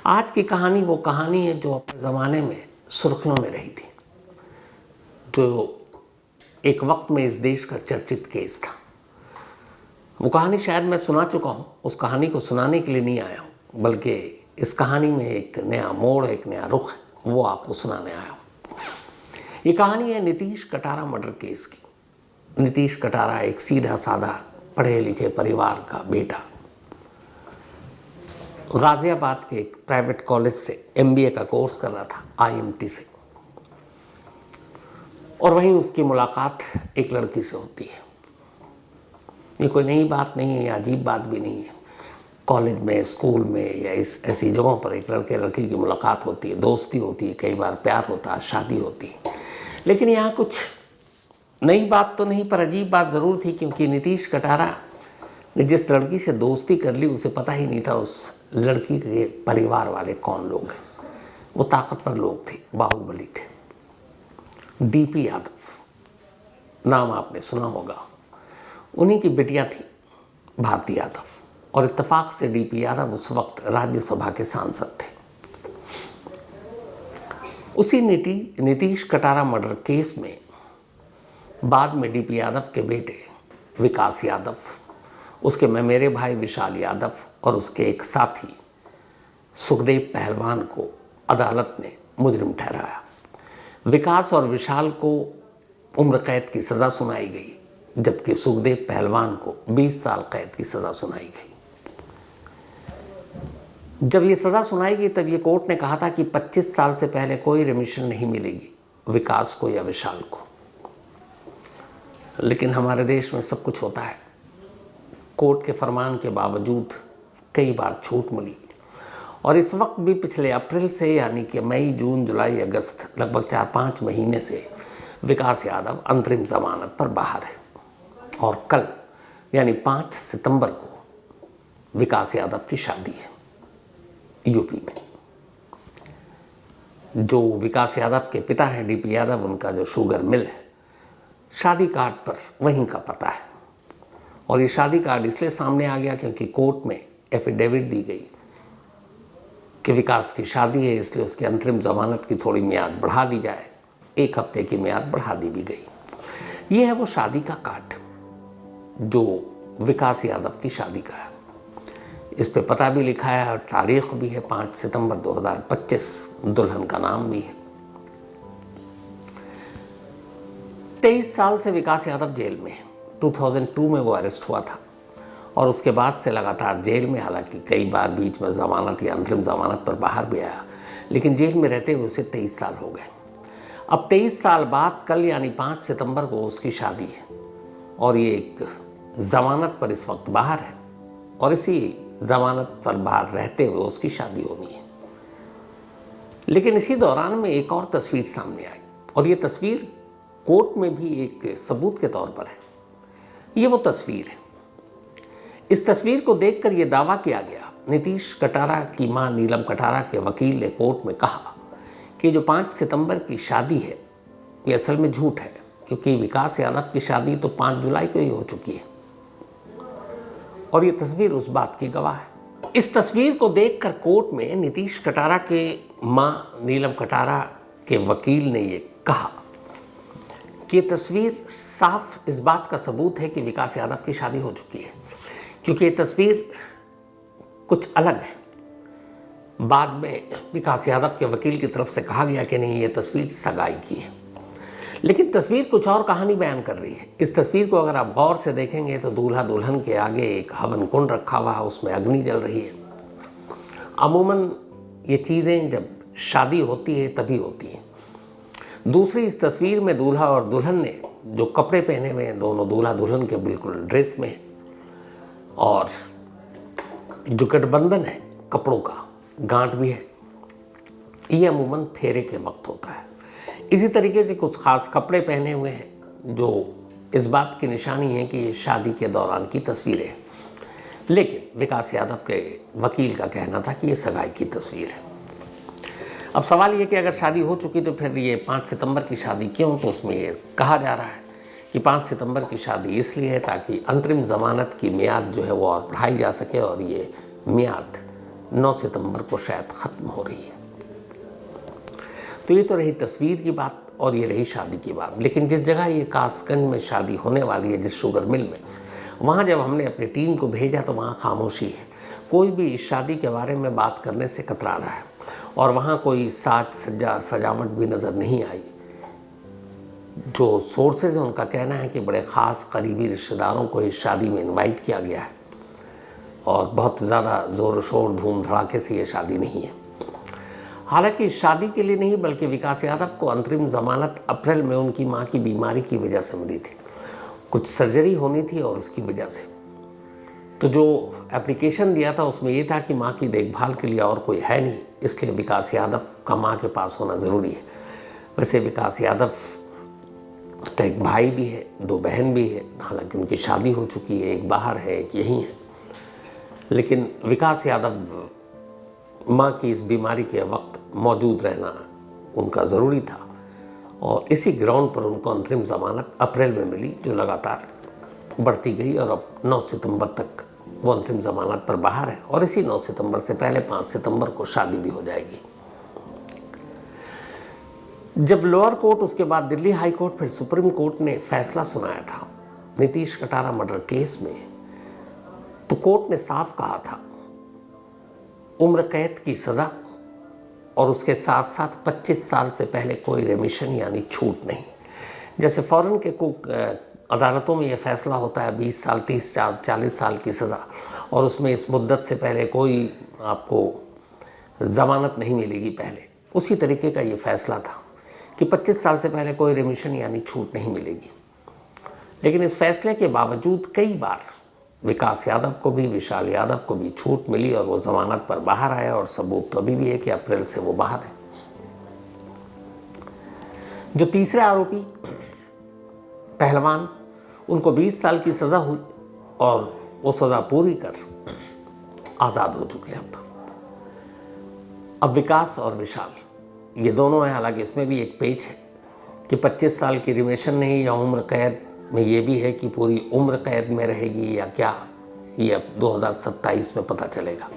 आज की कहानी वो कहानी है जो अपने ज़माने में सुर्खियों में रही थी, जो एक वक्त में इस देश का चर्चित केस था। वो कहानी शायद मैं सुना चुका हूँ, उस कहानी को सुनाने के लिए नहीं आया हूँ, बल्कि इस कहानी में एक नया मोड़, एक नया रुख है, वो आपको सुनाने आया हूँ। ये कहानी है नीतीश कटारा मर्डर केस की। नीतीश कटारा एक सीधा साधा पढ़े लिखे परिवार का बेटा, गाज़ियाबाद के एक प्राइवेट कॉलेज से MBA का कोर्स कर रहा था, IMT से, और वहीं उसकी मुलाकात एक लड़की से होती है। ये कोई नई बात नहीं है या अजीब बात भी नहीं है। कॉलेज में, स्कूल में या ऐसी जगहों पर एक लड़के लड़की की मुलाकात होती है, दोस्ती होती है, कई बार प्यार होता है, शादी होती है। लेकिन यहाँ कुछ नई बात तो नहीं, पर अजीब बात ज़रूर थी, क्योंकि नीतीश कटारा ने जिस लड़की से दोस्ती कर ली उसे पता ही नहीं था उस लड़की के परिवार वाले कौन लोग हैं। वो ताकतवर लोग थे, बाहुबली थे। DP यादव नाम आपने सुना होगा। उन्हीं की बिटिया थी भारती यादव, और इत्तेफाक से DP यादव उस वक्त राज्यसभा के सांसद थे। उसी नीतीश कटारा मर्डर केस में बाद में DP यादव के बेटे विकास यादव, उसके मेरे भाई विशाल यादव और उसके एक साथी सुखदेव पहलवान को अदालत ने मुजरिम ठहराया। विकास और विशाल को उम्र कैद की सज़ा सुनाई गई, जबकि सुखदेव पहलवान को 20 साल कैद की सज़ा सुनाई गई। जब ये सज़ा सुनाई गई तब ये कोर्ट ने कहा था कि 25 साल से पहले कोई रिमिशन नहीं मिलेगी विकास को या विशाल को। लेकिन हमारे देश में सब कुछ होता है। कोर्ट के फरमान के बावजूद कई बार छूट मिली, और इस वक्त भी पिछले अप्रैल से, यानी कि मई, जून, जुलाई, अगस्त, लगभग 4-5 महीने से विकास यादव अंतरिम जमानत पर बाहर है। और कल यानी 5 सितंबर को विकास यादव की शादी है यूपी में। जो विकास यादव के पिता हैं DP यादव, उनका जो शुगर मिल है, शादी कार्ड पर वहीं का पता है। और ये शादी कार्ड इसलिए सामने आ गया क्योंकि कोर्ट में एफिडेविट दी गई कि विकास की शादी है, इसलिए उसकी अंतरिम जमानत की थोड़ी मियाद बढ़ा दी जाए। 1 हफ्ते की मियाद बढ़ा दी भी गई। ये है वो शादी का कार्ड जो विकास यादव की शादी का है। इस पे पता भी लिखा है और तारीख भी है 5 सितंबर 2025। दुल्हन का नाम भी है। 23 साल से विकास यादव जेल में है। 2002 में वो अरेस्ट हुआ था और उसके बाद से लगातार जेल में, हालांकि कई बार बीच में ज़मानत या अंतरिम ज़मानत पर बाहर भी आया, लेकिन जेल में रहते हुए उसे 23 साल हो गए। अब 23 साल बाद कल यानी 5 सितंबर को उसकी शादी है, और ये एक ज़मानत पर इस वक्त बाहर है, और इसी ज़मानत पर बाहर रहते हुए उसकी शादी होनी है। लेकिन इसी दौरान में एक और तस्वीर सामने आई, और ये तस्वीर कोर्ट में भी एक सबूत के तौर पर है। ये वो तस्वीर है। इस तस्वीर को देखकर यह दावा किया गया, नीतीश कटारा की मां नीलम कटारा के वकील ने कोर्ट में कहा कि जो 5 सितंबर की शादी है ये असल में झूठ है, क्योंकि विकास यादव की शादी तो 5 जुलाई को ही हो चुकी है, और ये तस्वीर उस बात की गवाह है। इस तस्वीर को देखकर कोर्ट में नीतीश कटारा के मां नीलम कटारा के वकील ने ये कहा कि ये तस्वीर साफ इस बात का सबूत है कि विकास यादव की शादी हो चुकी है, क्योंकि ये तस्वीर कुछ अलग है। बाद में विकास यादव के वकील की तरफ से कहा गया कि नहीं, ये तस्वीर सगाई की है, लेकिन तस्वीर कुछ और कहानी बयान कर रही है। इस तस्वीर को अगर आप गौर से देखेंगे तो दूल्हा दुल्हन के आगे एक हवन कुंड रखा हुआ है, उसमें अग्नि जल रही है। अमूमन ये चीज़ें जब शादी होती है तभी होती हैं। दूसरी, इस तस्वीर में दूल्हा और दुल्हन ने जो कपड़े पहने हुए हैं, दोनों दूल्हा दुल्हन के बिल्कुल ड्रेस में है, और जो गठबंधन है कपड़ों का, गांठ भी है, ये अमूमन फेरे के वक्त होता है। इसी तरीके से कुछ खास कपड़े पहने हुए हैं जो इस बात की निशानी है कि ये शादी के दौरान की तस्वीरें हैं। लेकिन विकास यादव के वकील का कहना था कि ये सगाई की तस्वीर है। अब सवाल ये कि अगर शादी हो चुकी तो फिर ये 5 सितंबर की शादी क्यों? तो उसमें ये कहा जा रहा है कि 5 सितंबर की शादी इसलिए है ताकि अंतरिम ज़मानत की मियाद जो है वो और बढ़ाई जा सके, और ये मियाद 9 सितंबर को शायद ख़त्म हो रही है। तो ये तो रही तस्वीर की बात और ये रही शादी की बात। लेकिन जिस जगह ये कासगंज में शादी होने वाली है, जिस शुगर मिल में, वहाँ जब हमने अपनी टीम को भेजा तो वहाँ खामोशी है। कोई भी इस शादी के बारे में बात करने से कतरा रहा है और वहाँ कोई साज सज्जा सजावट भी नज़र नहीं आई। जो सोर्सेज हैं उनका कहना है कि बड़े ख़ास करीबी रिश्तेदारों को इस शादी में इनवाइट किया गया है और बहुत ज़्यादा ज़ोर शोर धूम धड़ाके से ये शादी नहीं है। हालांकि इस शादी के लिए नहीं बल्कि विकास यादव को अंतरिम ज़मानत अप्रैल में उनकी मां की बीमारी की वजह से मिली थी। कुछ सर्जरी होनी थी और उसकी वजह से तो जो एप्लीकेशन दिया था उसमें ये था कि मां की देखभाल के लिए और कोई है नहीं, इसलिए विकास यादव का मां के पास होना ज़रूरी है। वैसे विकास यादव का एक भाई भी है, 2 बहन भी है, हालांकि उनकी शादी हो चुकी है, एक बाहर है एक यहीं है। लेकिन विकास यादव माँ की इस बीमारी के वक्त मौजूद रहना उनका ज़रूरी था और इसी ग्राउंड पर उनको अंतरिम ज़मानत अप्रैल में मिली, जो लगातार बढ़ती गई और अब 9 सितंबर तक वो अंतरिम ज़मानत पर बाहर है और इसी 9 सितंबर से पहले 5 सितंबर को शादी भी हो जाएगी। जब लोअर कोर्ट, उसके बाद दिल्ली हाई कोर्ट, फिर सुप्रीम कोर्ट ने फैसला सुनाया था नीतीश कटारा मर्डर केस में, तो कोर्ट ने साफ कहा था उम्र कैद की सज़ा और उसके साथ साथ 25 साल से पहले कोई रेमिशन यानी छूट नहीं। जैसे फ़ॉरेन के अदालतों में ये फैसला होता है 20 साल 30 साल 40 साल की सज़ा और उसमें इस मुद्दत से पहले कोई आपको ज़मानत नहीं मिलेगी पहले, उसी तरीके का ये फैसला था कि 25 साल से पहले कोई रेमिशन यानी छूट नहीं मिलेगी। लेकिन इस फैसले के बावजूद कई बार विकास यादव को भी, विशाल यादव को भी छूट मिली और वो ज़मानत पर बाहर आया और सबूत तो अभी भी है कि अप्रैल से वो बाहर है। जो तीसरे आरोपी पहलवान, उनको 20 साल की सज़ा हुई और वो सज़ा पूरी कर आज़ाद हो चुके हैं। अब विकास और विशाल ये दोनों हैं। हालांकि इसमें भी एक पेच है कि 25 साल की रिमेशन नहीं या उम्र कैद में ये भी है कि पूरी उम्र कैद में रहेगी या क्या, ये अब 2027 में पता चलेगा।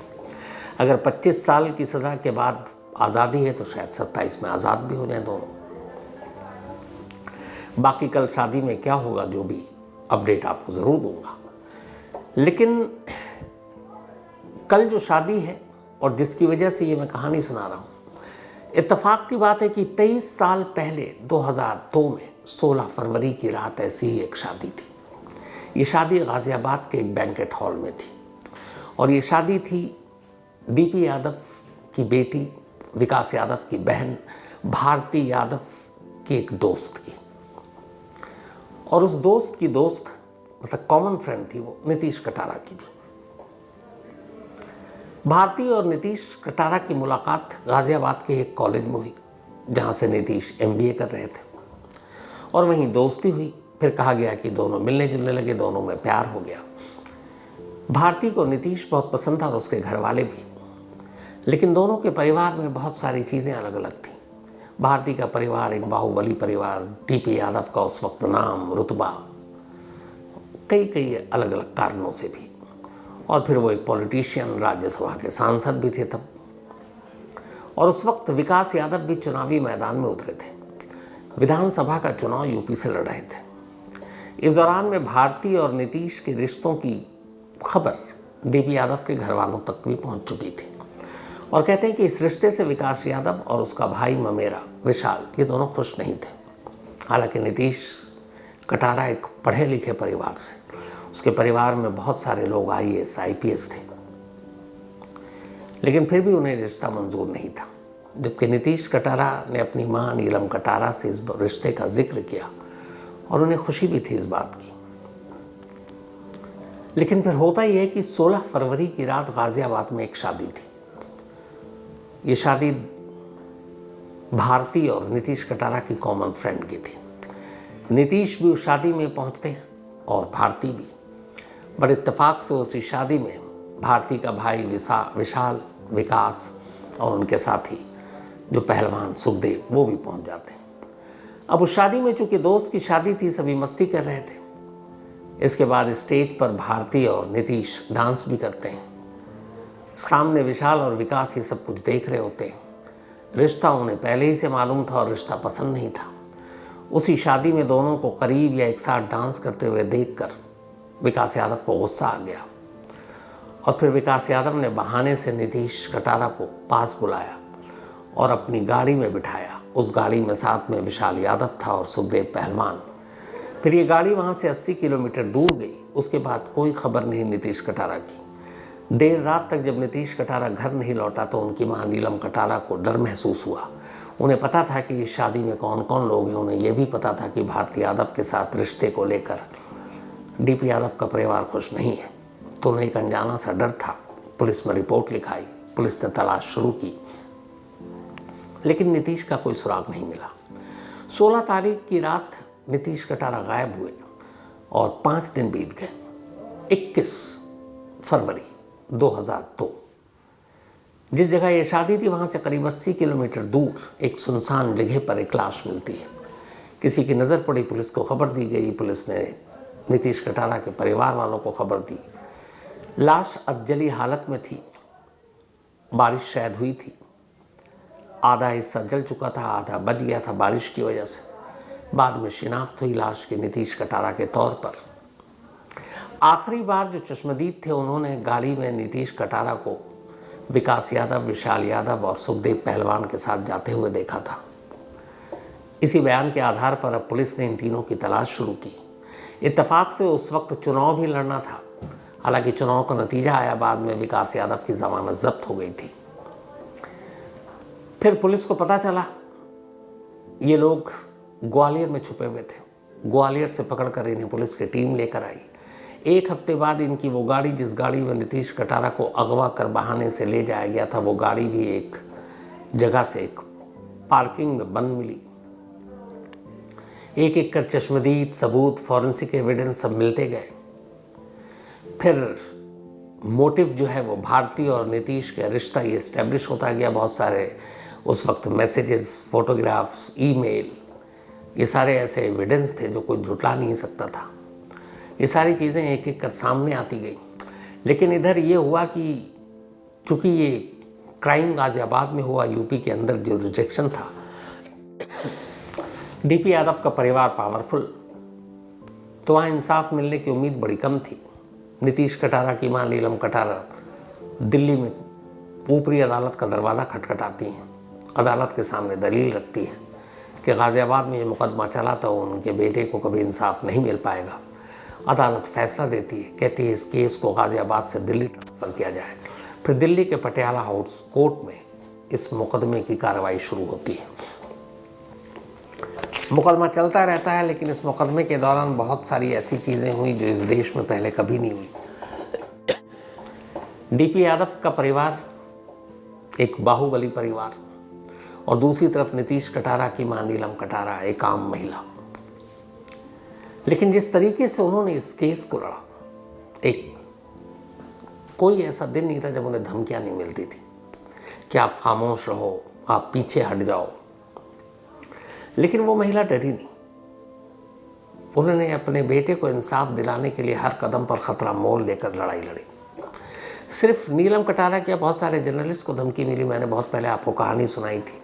अगर 25 साल की सज़ा के बाद आज़ादी है तो शायद 27 में आज़ाद भी हो जाएं दोनों। बाकी कल शादी में क्या होगा जो भी अपडेट आपको ज़रूर दूंगा। लेकिन कल जो शादी है और जिसकी वजह से ये मैं कहानी सुना रहा हूँ, इत्तेफाक की बात है कि 23 साल पहले 2002 में 16 फरवरी की रात ऐसी ही एक शादी थी। ये शादी गाज़ियाबाद के एक बैंकेट हॉल में थी और ये शादी थी बीपी यादव की बेटी, विकास यादव की बहन भारती यादव की एक दोस्त की। और उस दोस्त की दोस्त मतलब कॉमन फ्रेंड थी वो नीतीश कटारा की भी। भारती और नीतीश कटारा की मुलाकात गाज़ियाबाद के एक कॉलेज में हुई जहाँ से नीतीश MBA कर रहे थे और वहीं दोस्ती हुई। फिर कहा गया कि दोनों मिलने जुलने लगे, दोनों में प्यार हो गया। भारती को नीतीश बहुत पसंद था और उसके घर वाले भी, लेकिन दोनों के परिवार में बहुत सारी चीज़ें अलग अलग थीं। भारती का परिवार एक बाहुबली परिवार, DP यादव का उस वक्त नाम, रुतबा, कई अलग अलग कारणों से भी, और फिर वो एक पॉलिटिशियन, राज्यसभा के सांसद भी थे तब। और उस वक्त विकास यादव भी चुनावी मैदान में उतरे थे, विधानसभा का चुनाव यूपी से लड़ रहे थे। इस दौरान में भारती और नीतीश के रिश्तों की खबर DP यादव के घर वालों तक भी पहुंच चुकी थी और कहते हैं कि इस रिश्ते से विकास यादव और उसका भाई ममेरा विशाल ये दोनों खुश नहीं थे। हालांकि नीतीश कटारा एक पढ़े लिखे परिवार से, उसके परिवार में बहुत सारे लोग IAS IPS थे, लेकिन फिर भी उन्हें रिश्ता मंजूर नहीं था। जबकि नीतीश कटारा ने अपनी मां नीलम कटारा से इस रिश्ते का जिक्र किया और उन्हें खुशी भी थी इस बात की। लेकिन फिर होता ही है कि 16 फरवरी की रात गाज़ियाबाद में एक शादी थी। ये शादी भारती और नीतीश कटारा की कॉमन फ्रेंड की थी। नीतीश भी उस शादी में पहुंचते हैं और भारती भी। बड़े इत्तेफाक से उसी शादी में भारती का भाई विशाल, विकास और उनके साथी जो पहलवान सुखदेव वो भी पहुंच जाते हैं। अब उस शादी में चूंकि दोस्त की शादी थी, सभी मस्ती कर रहे थे। इसके बाद स्टेज पर भारती और नीतीश डांस भी करते हैं सामने विशाल और विकास ये सब कुछ देख रहे होते हैं। रिश्ता उन्हें पहले ही से मालूम था और रिश्ता पसंद नहीं था। उसी शादी में दोनों को करीब या एक साथ डांस करते हुए देखकर विकास यादव को गुस्सा आ गया और फिर विकास यादव ने बहाने से नीतीश कटारा को पास बुलाया और अपनी गाड़ी में बिठाया। उस गाड़ी में साथ में विशाल यादव था और सुखदेव पहलवान। फिर ये गाड़ी वहाँ से 80 किलोमीटर दूर गई। उसके बाद कोई खबर नहीं नीतीश कटारा की। देर रात तक जब नीतीश कटारा घर नहीं लौटा तो उनकी मां नीलम कटारा को डर महसूस हुआ। उन्हें पता था कि इस शादी में कौन कौन लोग हैं। उन्हें यह भी पता था कि भारती यादव के साथ रिश्ते को लेकर डीपी यादव का परिवार खुश नहीं है। तो उन्हें एक अनजाना सा डर था। पुलिस में रिपोर्ट लिखाई, पुलिस ने तलाश शुरू की, लेकिन नीतीश का कोई सुराग नहीं मिला। 16 तारीख की रात नीतीश कटारा गायब हुए और 5 दिन बीत गए। 21 फरवरी 2002 जिस जगह ये शादी थी वहाँ से करीब 80 किलोमीटर दूर एक सुनसान जगह पर एक लाश मिलती है। किसी की नज़र पड़ी, पुलिस को खबर दी गई। पुलिस ने नीतीश कटारा के परिवार वालों को खबर दी। लाश अधजली हालत में थी। बारिश शायद हुई थी, आधा हिस्सा जल चुका था, आधा बच गया था बारिश की वजह से। बाद में शिनाख्त हुई लाश के नीतीश कटारा के तौर पर। आखिरी बार जो चश्मदीद थे उन्होंने गाड़ी में नीतीश कटारा को विकास यादव, विशाल यादव और सुखदेव पहलवान के साथ जाते हुए देखा था। इसी बयान के आधार पर अब पुलिस ने इन तीनों की तलाश शुरू की। इत्तेफाक से उस वक्त चुनाव भी लड़ना था। हालांकि चुनाव का नतीजा आया बाद में, विकास यादव की जमानत जब्त हो गई थी। फिर पुलिस को पता चला ये लोग ग्वालियर में छुपे हुए थे। ग्वालियर से पकड़कर इन्हें पुलिस की टीम लेकर आई। 1 हफ्ते बाद इनकी वो गाड़ी, जिस गाड़ी में नीतीश कटारा को अगवा कर बहाने से ले जाया गया था, वो गाड़ी भी एक जगह से एक पार्किंग में बंद मिली। एक एक कर चश्मदीद, सबूत, फॉरेंसिक एविडेंस सब मिलते गए। फिर मोटिव जो है वो भारती और नीतीश का रिश्ता ये इस्टेब्लिश होता गया। बहुत सारे उस वक्त मैसेजेस, फोटोग्राफ्स, ईमेल, ये सारे ऐसे एविडेंस थे जो कोई झुटला नहीं सकता था। ये सारी चीज़ें एक एक कर सामने आती गई। लेकिन इधर ये हुआ कि चूँकि ये क्राइम गाज़ियाबाद में हुआ, यूपी के अंदर जो रिजेक्शन था, डीपी यादव का परिवार पावरफुल, तो वहाँ इंसाफ मिलने की उम्मीद बड़ी कम थी। नीतीश कटारा की मां नीलम कटारा दिल्ली में ऊपरी अदालत का दरवाज़ा खटखटाती हैं। अदालत के सामने दलील रखती है कि गाज़ियाबाद में ये मुकदमा चला तो उनके बेटे को कभी इंसाफ नहीं मिल पाएगा। अदालत फैसला देती है, कहती है इस केस को गाज़ियाबाद से दिल्ली ट्रांसफ़र किया जाए। फिर दिल्ली के पटियाला हाउस कोर्ट में इस मुकदमे की कार्रवाई शुरू होती है। मुकदमा चलता रहता है, लेकिन इस मुकदमे के दौरान बहुत सारी ऐसी चीज़ें हुई जो इस देश में पहले कभी नहीं हुई। डीपी यादव का परिवार एक बाहुबली परिवार और दूसरी तरफ नीतीश कटारा की मां नीलम कटारा एक आम महिला। लेकिन जिस तरीके से उन्होंने इस केस को लड़ा, कोई ऐसा दिन नहीं था जब उन्हें धमकियां नहीं मिलती थी कि आप खामोश रहो, आप पीछे हट जाओ। लेकिन वो महिला डरी नहीं। उन्होंने अपने बेटे को इंसाफ दिलाने के लिए हर कदम पर खतरा मोल लेकर लड़ाई लड़ी। सिर्फ नीलम कटारा के बहुत सारे जर्नलिस्ट को धमकी मिली। मैंने बहुत पहले आपको कहानी सुनाई थी,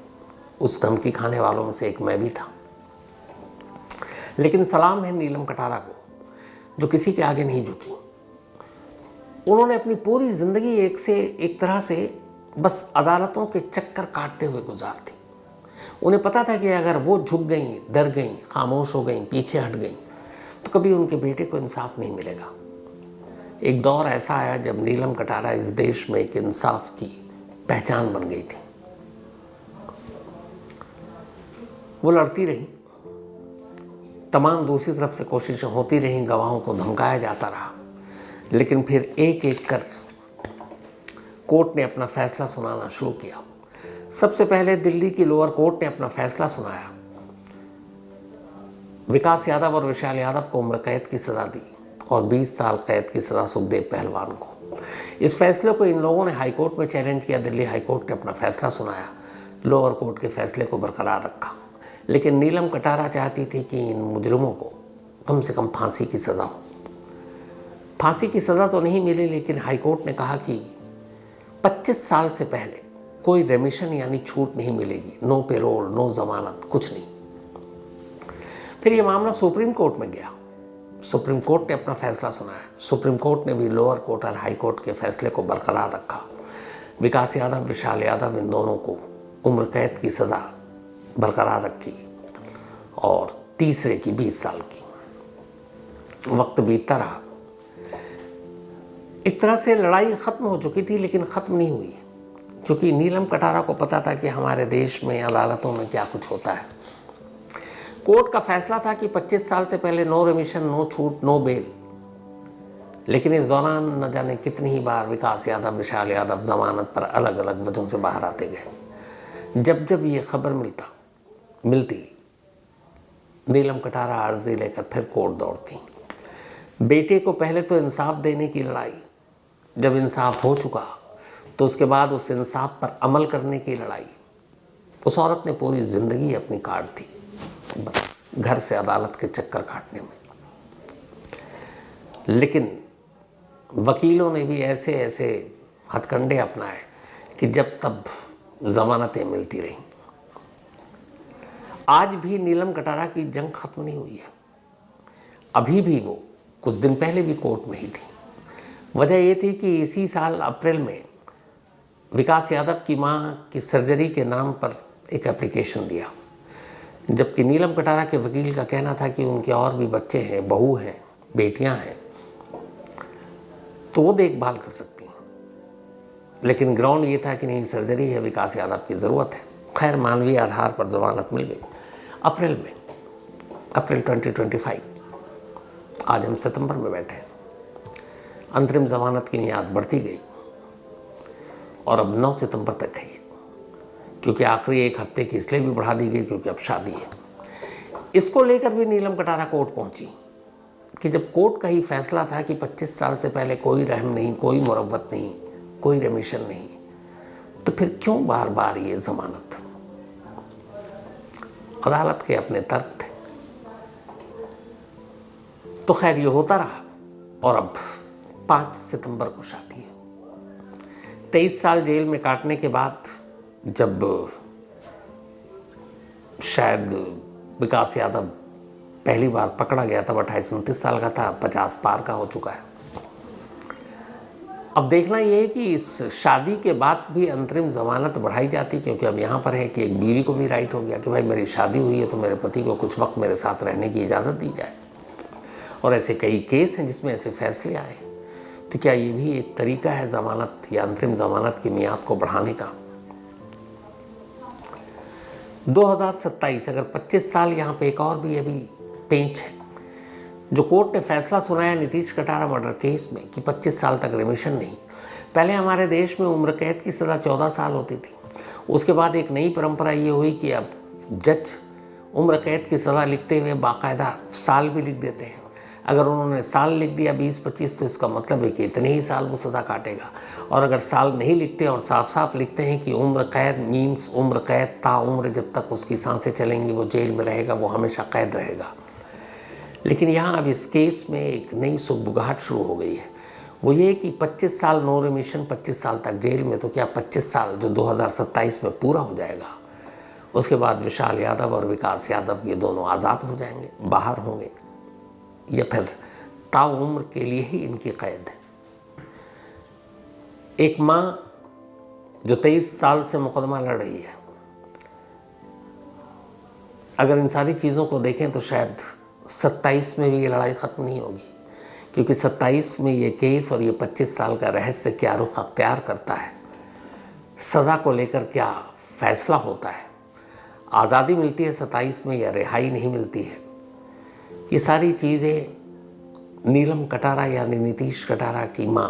उस धमकी खाने वालों में से एक मैं भी था। लेकिन सलाम है नीलम कटारा को जो किसी के आगे नहीं झुकी। उन्होंने अपनी पूरी ज़िंदगी एक तरह से बस अदालतों के चक्कर काटते हुए गुजार दी। उन्हें पता था कि अगर वो झुक गई, डर गई, खामोश हो गई, पीछे हट गई तो कभी उनके बेटे को इंसाफ नहीं मिलेगा। एक दौर ऐसा आया जब नीलम कटारा इस देश में एक इंसाफ की पहचान बन गई थी। वो लड़ती रही, तमाम दूसरी तरफ से कोशिशें होती रहीं, गवाहों को धमकाया जाता रहा, लेकिन फिर एक एक कर कोर्ट ने अपना फैसला सुनाना शुरू किया। सबसे पहले दिल्ली की लोअर कोर्ट ने अपना फैसला सुनाया। विकास यादव और विशाल यादव को उम्र कैद की सज़ा दी और 20 साल कैद की सज़ा सुखदेव पहलवान को। इस फैसले को इन लोगों ने हाईकोर्ट में चैलेंज किया। दिल्ली हाईकोर्ट ने अपना फैसला सुनाया, लोअर कोर्ट के फैसले को बरकरार रखा। लेकिन नीलम कटारा चाहती थी कि इन मुजरिमों को कम से कम फांसी की सज़ा हो। फांसी की सज़ा तो नहीं मिली, लेकिन हाईकोर्ट ने कहा कि 25 साल से पहले कोई रेमिशन यानी छूट नहीं मिलेगी, नो पेरोल, नो जमानत, कुछ नहीं। फिर ये मामला सुप्रीम कोर्ट में गया। सुप्रीम कोर्ट ने अपना फैसला सुनाया। सुप्रीम कोर्ट ने भी लोअर कोर्ट और हाई कोर्ट के फैसले को बरकरार रखा। विकास यादव, विशाल यादव, इन दोनों को उम्र कैद की सज़ा बरकरार रखी और तीसरे की 20 साल की। वक्त बीतता रहा। एक तरह से लड़ाई ख़त्म हो चुकी थी, लेकिन ख़त्म नहीं हुई, क्योंकि नीलम कटारा को पता था कि हमारे देश में अदालतों में क्या कुछ होता है। कोर्ट का फैसला था कि 25 साल से पहले नो रेमिशन, नो छूट, नो बेल। लेकिन इस दौरान न जाने कितनी ही बार विकास यादव, विशाल यादव जमानत पर अलग अलग वजहों से बाहर आते गए। जब जब ये खबर मिलती, नीलम कटारा अर्जी लेकर फिर कोर्ट दौड़ती। बेटे को पहले तो इंसाफ देने की लड़ाई, जब इंसाफ हो चुका तो उसके बाद उस इंसाफ पर अमल करने की लड़ाई। उस औरत ने पूरी ज़िंदगी अपनी काट दी बस घर से अदालत के चक्कर काटने में। लेकिन वकीलों ने भी ऐसे ऐसे हथकंडे अपनाए कि जब तब ज़मानतें मिलती रहीं। आज भी नीलम कटारा की जंग ख़त्म नहीं हुई है। अभी भी वो कुछ दिन पहले भी कोर्ट में ही थी। वजह ये थी कि इसी साल अप्रैल में विकास यादव की मां की सर्जरी के नाम पर एक एप्लीकेशन दिया, जबकि नीलम कटारा के वकील का कहना था कि उनके और भी बच्चे हैं, बहू हैं, बेटियां हैं, तो वो देखभाल कर सकती हैं। लेकिन ग्राउंड ये था कि नहीं, सर्जरी है, विकास यादव की ज़रूरत है। खैर, मानवीय आधार पर ज़मानत मिल गई अप्रैल 2025। आज हम सितंबर में बैठे हैं। अंतरिम ज़मानत की मियाद बढ़ती गई और अब 9 सितंबर तक है, क्योंकि आखिरी एक हफ्ते की इसलिए भी बढ़ा दी गई क्योंकि अब शादी है। इसको लेकर भी नीलम कटारा कोर्ट पहुंची कि जब कोर्ट का ही फैसला था कि 25 साल से पहले कोई रहम नहीं, कोई मुरव्वत नहीं, कोई रेमिशन नहीं, तो फिर क्यों बार बार ये ज़मानत। अदालत के अपने तर्क थे। तो खैर, ये होता रहा और अब 5 सितंबर को शादी है। 23 साल जेल में काटने के बाद जब शायद विकास यादव पहली बार पकड़ा गया तब 28-29 साल का था, 50 पार का हो चुका है। अब देखना ये है कि इस शादी के बाद भी अंतरिम ज़मानत बढ़ाई जाती, क्योंकि अब यहाँ पर है कि एक बीवी को भी राइट हो गया कि भाई मेरी शादी हुई है तो मेरे पति को कुछ वक्त मेरे साथ रहने की इजाज़त दी जाए। और ऐसे कई केस हैं जिसमें ऐसे फैसले आए। तो क्या ये भी एक तरीका है ज़मानत या अंतरिम ज़मानत की मियाद को बढ़ाने का? 2027, अगर 25 साल, यहाँ पे एक और भी अभी पेंच है। जो कोर्ट ने फैसला सुनाया नीतीश कटारा मर्डर केस में कि 25 साल तक रिमिशन नहीं। पहले हमारे देश में उम्र कैद की सज़ा 14 साल होती थी। उसके बाद एक नई परंपरा ये हुई कि अब जज उम्र कैद की सज़ा लिखते हुए बाकायदा साल भी लिख देते हैं। अगर उन्होंने साल लिख दिया 20-25, तो इसका मतलब है कि इतने ही साल वो सज़ा काटेगा। और अगर साल नहीं लिखते और साफ साफ लिखते हैं कि उम्र कैद मीन्स उम्र कैद ताउम्र, जब तक उसकी सांसें चलेंगी वो जेल में रहेगा, वो हमेशा कैद रहेगा। लेकिन यहाँ अब इस केस में एक नई सुगबुगाहट शुरू हो गई है। वो ये कि 25 साल नो रिमिशन, 25 साल तक जेल में, तो क्या 25 साल जो 2027 में पूरा हो जाएगा, उसके बाद विशाल यादव और विकास यादव ये दोनों आज़ाद हो जाएंगे, बाहर होंगे, या फिर ताउम्र के लिए ही इनकी कैद है? एक माँ जो 23 साल से मुकदमा लड़ रही है, अगर इन सारी चीज़ों को देखें तो शायद 27 में भी ये लड़ाई ख़त्म नहीं होगी, क्योंकि 27 में ये केस और ये 25 साल का रहस्य क्या रुख अख्तियार करता है, सज़ा को लेकर क्या फ़ैसला होता है, आज़ादी मिलती है 27 में या रिहाई नहीं मिलती है, ये सारी चीज़ें नीलम कटारा यानी नीतीश कटारा की माँ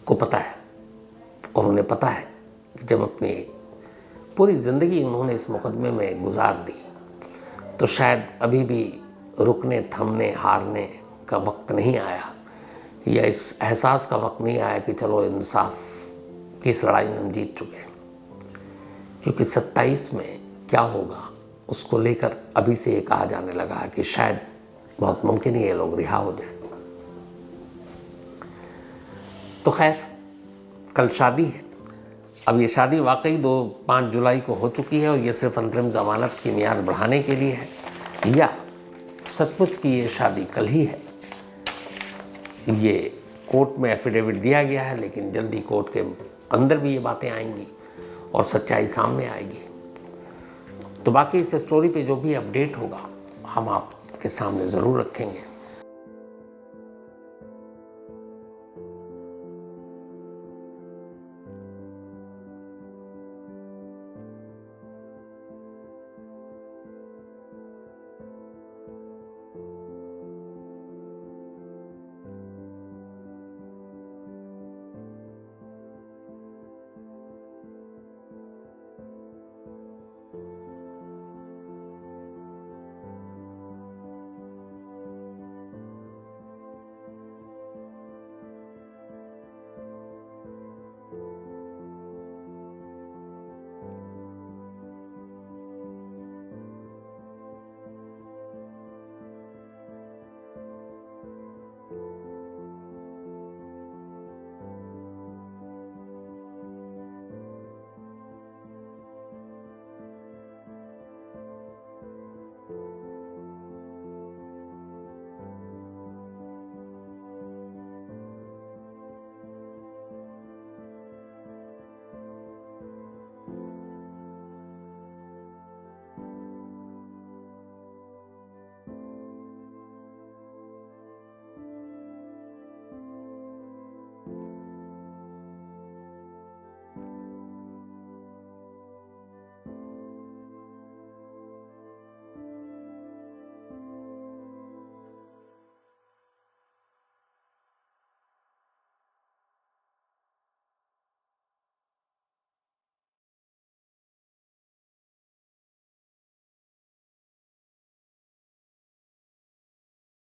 को पता है। और उन्हें पता है कि जब अपनी पूरी ज़िंदगी उन्होंने इस मुकदमे में गुजार दी, तो शायद अभी भी रुकने, थमने, हारने का वक्त नहीं आया, या इस एहसास का वक्त नहीं आया कि चलो इंसाफ की इस लड़ाई में हम जीत चुके हैं। क्योंकि 27 में क्या होगा उसको लेकर अभी से ये कहा जाने लगा है कि शायद बहुत मुमकिन है ये लोग रिहा हो जाए। तो खैर, कल शादी है। अब ये शादी वाकई 5 जुलाई को हो चुकी है और ये सिर्फ अंतरिम ज़मानत की मियाद बढ़ाने के लिए है, या सचमुच की ये शादी कल ही है। ये कोर्ट में एफिडेविट दिया गया है, लेकिन जल्दी कोर्ट के अंदर भी ये बातें आएंगी और सच्चाई सामने आएगी। तो बाकी इस स्टोरी पे जो भी अपडेट होगा हम आपके सामने ज़रूर रखेंगे।